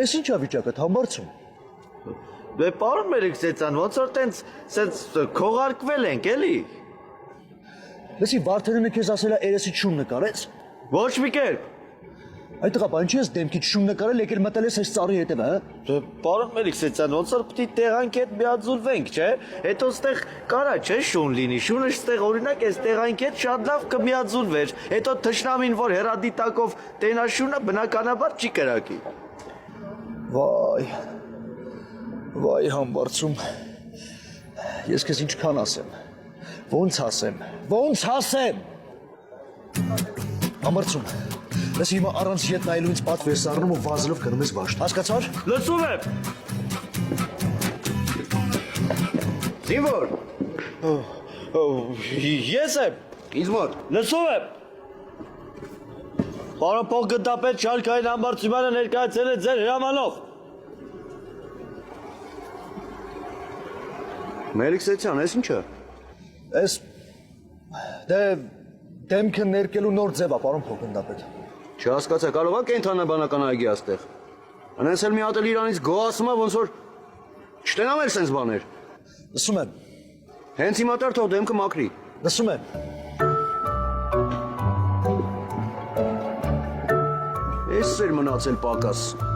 Էս ինչ ավիճակը համարցում։ Դե պարոն Մելիքսեթյան, ոնց որ տենց քողարկվել ենք, էլի։ Լսի Վարդենը քեզ ասելա երեսի շուն նկարեց։ Ոչ մի կերպ։ Այդ տղա բան չի ես դեմքից շուն նկարել, եկել մտել ես այս ծառի հետևը, հա։ Դե պարոն Մելիքսեթյան, ոնց որ պիտի տեղանքի հետ միաձուլվենք, չէ։ Հետո ստեղ կարա չէ շուն լինի։ Շունը ստեղ օրինակ այս տեղանքի հետ շատ լավ կմիաձուլվեր։ Հետո թշնամին, որ հերադիտակով տենա շունը բնականաբար չի կրակի։ Վայ համբարձում։ Ես քեզ ինչքան ասեմ։ Ոնց ասեմ։ Համբարձում։ Ես հիմա առանց ետ նայելու ինձ պատվի ես առնում ու վազելով գնում ես վաշտ։ Հասկացար։ Լսում եմ։ Զինվոր։ Ես եմ։ Ինձ մոտ։ Լսում եմ։ Պարոն փոխգնդապետ Շալքային Համբարձումյանը ներկայացել է ձեր հրամանով։ Մելիքսեթյան, ես ինչը։ Ես դե դեմքը ներկելու նոր ձև է, պարոն փոխգնդապետ։ Չհասկացա, կարող է կենթանաբանական այգի աստեղ։ Անենց էլ մի հատ էլ իրանից գոհացում է, ոնց որ չտենամ էլ սենց բաներ։ Լսում եմ։ Հենց հիմա տար թող դեմքը մաքրի։ Լսում եմ։ Ես էր մնացել պակաս։